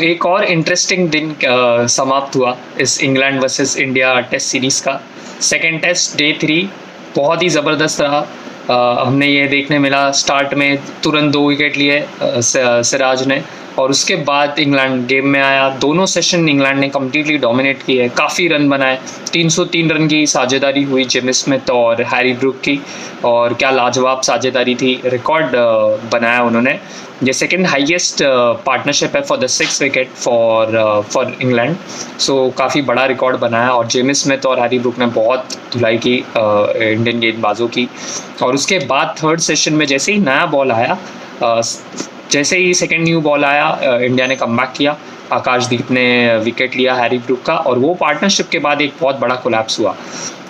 एक और इंटरेस्टिंग दिन समाप्त हुआ इस England versus India test series का। सेकेंड टेस्ट डे 3 बहुत ही ज़बरदस्त रहा। हमने ये देखने मिला स्टार्ट में तुरंत 2 विकेट लिए सिराज ने, और उसके बाद इंग्लैंड गेम में आया। दोनों सेशन इंग्लैंड ने कम्प्लीटली डोमिनेट किए, काफ़ी रन बनाए। 303 रन की साझेदारी हुई जेमी स्मिथ और हैरी ब्रूक की, और क्या लाजवाब साझेदारी थी, रिकॉर्ड बनाया उन्होंने। ये सेकंड हाईएस्ट पार्टनरशिप है for the 6 wicket for England. So काफ़ी बड़ा रिकॉर्ड बनाया, और जेमी स्मिथ और हैरी ब्रूक ने बहुत धुलाई की इंडियन गेंदबाजों की। और उसके बाद थर्ड सेशन में जैसे ही नया बॉल आया, जैसे ही सेकंड न्यू बॉल आया, इंडिया ने कमबैक किया। आकाशदीप ने विकेट लिया हैरी ब्रूक का, और वो पार्टनरशिप के बाद एक बहुत बड़ा कोलैप्स हुआ।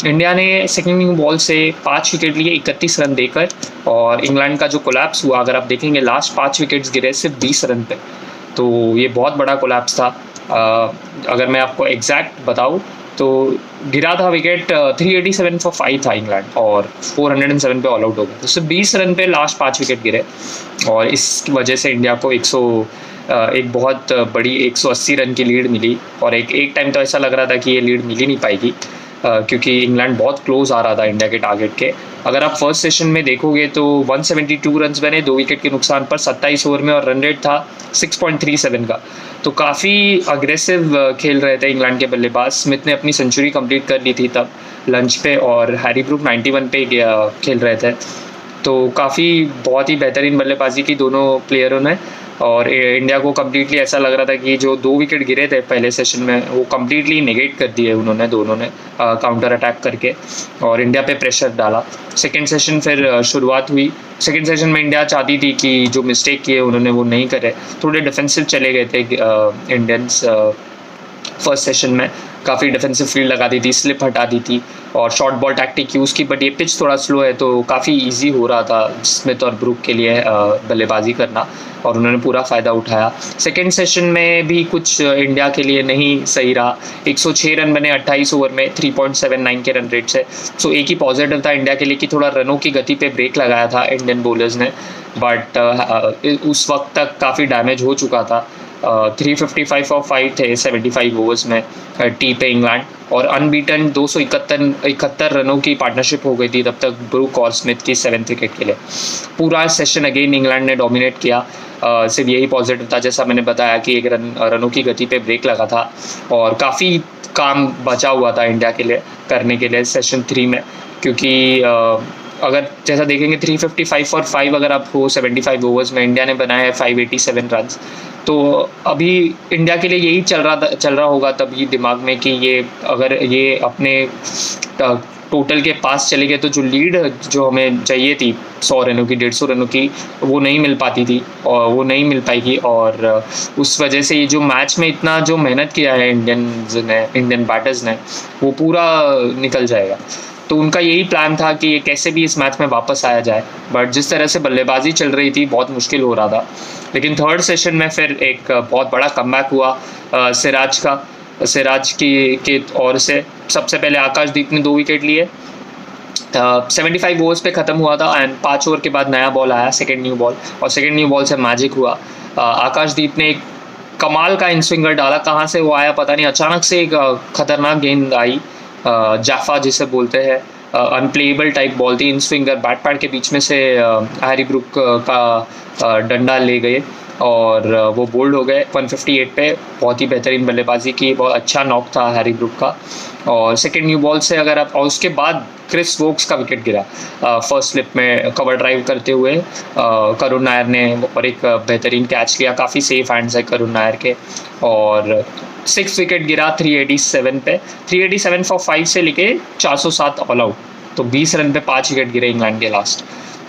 इंडिया ने सेकंड न्यू बॉल से 5 विकेट लिए 31 रन देकर, और इंग्लैंड का जो कोलैप्स हुआ, अगर आप देखेंगे लास्ट 5 विकेट्स गिरे सिर्फ 20 रन पे। तो ये बहुत बड़ा कोलैप्स था। अगर मैं आपको एग्जैक्ट बताऊँ तो गिरा था विकेट 387 फॉर 5 था इंग्लैंड, और 407 पे ऑल आउट हो गया। तो सिर्फ 20 रन पे लास्ट 5 विकेट गिरे, और इस वजह से इंडिया को एक बहुत बड़ी 180 रन की लीड मिली। और एक टाइम तो ऐसा लग रहा था कि ये लीड मिल ही नहीं पाएगी, क्योंकि इंग्लैंड बहुत क्लोज आ रहा था इंडिया के टारगेट के। अगर आप फर्स्ट सेशन में देखोगे तो 172 रन्स बने 2 विकेट के नुकसान पर 27 ओवर में, और रन रेट था 6.37 का। तो काफ़ी अग्रेसिव खेल रहे थे इंग्लैंड के बल्लेबाज। स्मिथ ने अपनी सेंचुरी कंप्लीट कर ली थी तब लंच पे, और हैरी ब्रूक 91 पे खेल रहे थे। तो काफ़ी बहुत ही बेहतरीन बल्लेबाजी की दोनों प्लेयरों ने, और इंडिया को कम्प्लीटली ऐसा लग रहा था कि जो 2 विकेट गिरे थे पहले सेशन में, वो कम्प्लीटली नेगेट कर दिए उन्होंने, दोनों ने काउंटर अटैक करके, और इंडिया पे प्रेशर डाला। सेकेंड सेशन फिर शुरुआत हुई। सेकेंड सेशन में इंडिया चाहती थी कि जो मिस्टेक किए उन्होंने वो नहीं करे, थोड़े डिफेंसिव चले गए थे इंडियंस। फर्स्ट सेशन में काफ़ी डिफेंसिव फील्ड लगा दी थी, स्लिप हटा दी थी, और शॉर्ट बॉल टैक्टिक यूज़ की। बट ये पिच थोड़ा स्लो है, तो काफ़ी इजी हो रहा था स्मिथ और ब्रूक के लिए बल्लेबाजी करना, और उन्होंने पूरा फ़ायदा उठाया। सेकेंड सेशन में भी कुछ इंडिया के लिए नहीं सही रहा। 106 रन बने 28 ओवर में 3.79 के रन रेट से। सो एक ही पॉजिटिव था इंडिया के लिए कि थोड़ा रनों की गति पे ब्रेक लगाया था इंडियन बॉलर्स ने, बट उस वक्त तक काफ़ी डैमेज हो चुका था। 355 और 5 थे 75 ओवर्स में टी पे इंग्लैंड, और अनबीटन 271 रनों की पार्टनरशिप हो गई थी तब तक ब्रूक और स्मिथ की 7th विकेट के लिए। पूरा सेशन अगेन इंग्लैंड ने डोमिनेट किया। सिर्फ यही पॉजिटिव था, जैसा मैंने बताया, कि एक रनों की गति पे ब्रेक लगा था, और काफ़ी काम बचा हुआ था इंडिया के लिए करने के लिए सेशन 3 में। क्योंकि अगर जैसा देखेंगे 355 और 5 अगर आप हो 75 ओवर्स में, इंडिया ने बनाया है 587 रन। तो अभी इंडिया के लिए यही चल रहा होगा तभी दिमाग में कि ये अगर ये अपने टोटल के पास चले गए तो जो लीड जो हमें चाहिए थी 100 रनों की, 150 रनों की, वो नहीं मिल पाती थी, और वो नहीं मिल पाएगी। और उस वजह से ये जो मैच में इतना जो मेहनत किया है इंडियन बैटर्स ने, वो पूरा निकल जाएगा। तो उनका यही प्लान था कि ये कैसे भी इस मैच में वापस आया जाए, बट जिस तरह से बल्लेबाजी चल रही थी बहुत मुश्किल हो रहा था। लेकिन थर्ड सेशन में फिर एक बहुत बड़ा कमबैक हुआ सिराज के ओर से। सबसे पहले आकाशदीप ने 2 विकेट लिए। 75 ओवर्स पे ख़त्म हुआ था, एंड 5 ओवर के बाद नया बॉल आया, सेकेंड न्यू बॉल, और सेकेंड न्यू बॉल से मैजिक हुआ। आकाशदीप ने एक कमाल का इन स्विंगर डाला, कहाँ से वो आया पता नहीं, अचानक से एक खतरनाक गेंद आई, जाफा जिसे बोलते हैं, अनप्लेएबल टाइप बॉल थी। इन स्विंगर बैट पैड के बीच में से हैरी ब्रूक का डंडा ले गए, और वो बोल्ड हो गए 158 पे। बहुत ही बेहतरीन बल्लेबाजी की, बहुत अच्छा नॉक था हैरी ब्रूक का। और सेकेंड न्यू बॉल से अगर आप, और उसके बाद क्रिस वोक्स का विकेट गिरा फर्स्ट स्लिप में कवर ड्राइव करते हुए करुण नायर ने, और एक बेहतरीन कैच लिया। काफ़ी सेफ हैंड्स है करुण नायर के, और 6 विकेट गिरा 387 पे। 387 फॉर 5 से लेके 407 ऑल आउट, तो 20 रन पे 5 विकेट गिरे इंग्लैंड के लास्ट।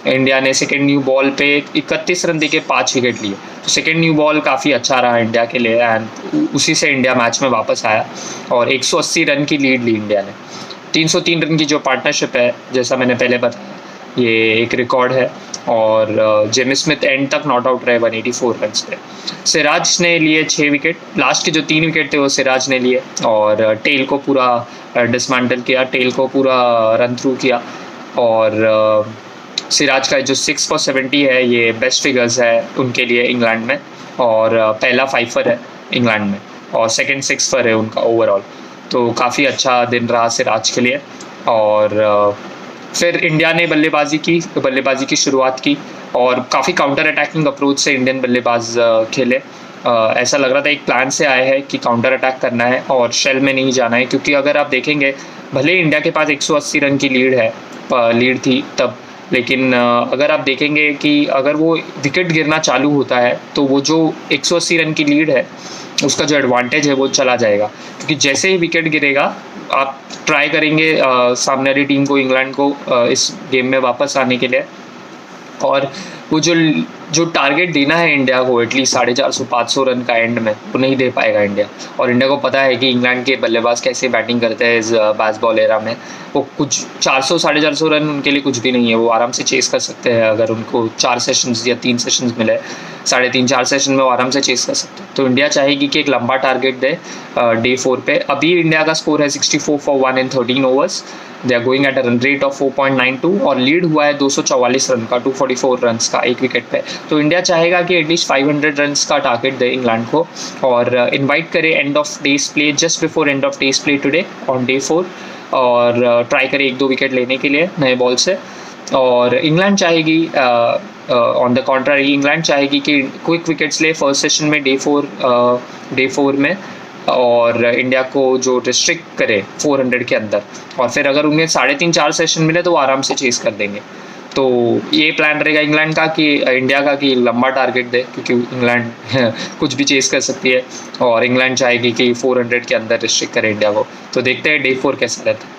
इंडिया ने सेकेंड न्यू बॉल पे 31 रन देके 5 विकेट लिए। तो सेकेंड न्यू बॉल काफ़ी अच्छा रहा इंडिया के लिए, एंड उसी से इंडिया मैच में वापस आया, और 180 रन की लीड ली इंडिया ने। 303 रन की जो पार्टनरशिप है, जैसा मैंने पहले बताया, ये एक रिकॉर्ड है। और जेमी स्मिथ एंड तक नॉट आउट रहे 184 रन पे। सिराज ने लिए 6 विकेट, लास्ट के जो 3 विकेट थे वो सिराज ने लिए, और टेल को पूरा डिसमेंटल किया, टेल को पूरा रन थ्रू किया। और सिराज का जो 6 for 70 है, ये बेस्ट फिगर्स है उनके लिए इंग्लैंड में। और पहला फाइफर है इंग्लैंड में और सेकंड सिक्सर है उनका ओवरऑल। तो काफ़ी अच्छा दिन रहा सिराज के लिए। और फिर इंडिया ने बल्लेबाजी की शुरुआत की और काफ़ी काउंटर अटैकिंग अप्रोच से इंडियन बल्लेबाज खेले। ऐसा लग रहा था एक प्लान से आए हैं कि काउंटर अटैक करना है और शेल में नहीं जाना है, क्योंकि अगर आप देखेंगे भले इंडिया के पास 180 रन की लीड थी तब, लेकिन अगर आप देखेंगे कि अगर वो विकेट गिरना चालू होता है तो वो जो 180 रन की लीड है उसका जो एडवांटेज है वो चला जाएगा, क्योंकि जैसे ही विकेट गिरेगा आप ट्राई करेंगे सामने वाली टीम को, इंग्लैंड को इस गेम में वापस आने के लिए। और वो जो टारगेट देना है इंडिया को एटलीस्ट 450-500 रन का एंड में, वो नहीं दे पाएगा इंडिया। और इंडिया को पता है कि इंग्लैंड के बल्लेबाज कैसे बैटिंग करते हैं इस बैस बॉल एरा में। वो कुछ 400-450 रन उनके लिए कुछ भी नहीं है, वो आराम से चेस कर सकते हैं अगर उनको 4 सेशंस या 3 सेशंस मिले, 3.5-4 सेशन में वो आराम से चेस कर सकते हैं। तो इंडिया चाहेगी कि एक लंबा टारगेट दे डे 4 पे। अभी इंडिया का स्कोर है 64 for 1 in 13 overs. They are going at a run rate of 4.92 और लीड हुआ है 244 रन का, 244 रन का एक विकेट पे। तो इंडिया चाहेगा कि एटलीस्ट 500 रन का टारगेट दे इंग्लैंड को और इनवाइट करे end of days play, just before end of days play today on day 4, और ट्राई करे 1-2 विकेट लेने के लिए नए बॉल से। और इंग्लैंड चाहेगी ऑन द कॉन्ट्रारी, इंग्लैंड चाहेगी कि क्विक विकेट्स ले फर्स्ट सेशन में डे 4 में, और इंडिया को जो रिस्ट्रिक्ट करे 400 के अंदर, और फिर अगर उन्हें 3.5-4 सेशन मिले तो वो आराम से चेस कर देंगे। तो ये प्लान रहेगा इंग्लैंड का कि इंडिया का कि लंबा टारगेट दे, क्योंकि इंग्लैंड कुछ भी चेस कर सकती है और इंग्लैंड चाहेगी कि 400 के अंदर रिस्ट्रिक्ट करे इंडिया को। तो देखते हैं डे 4 कैसा रहता है।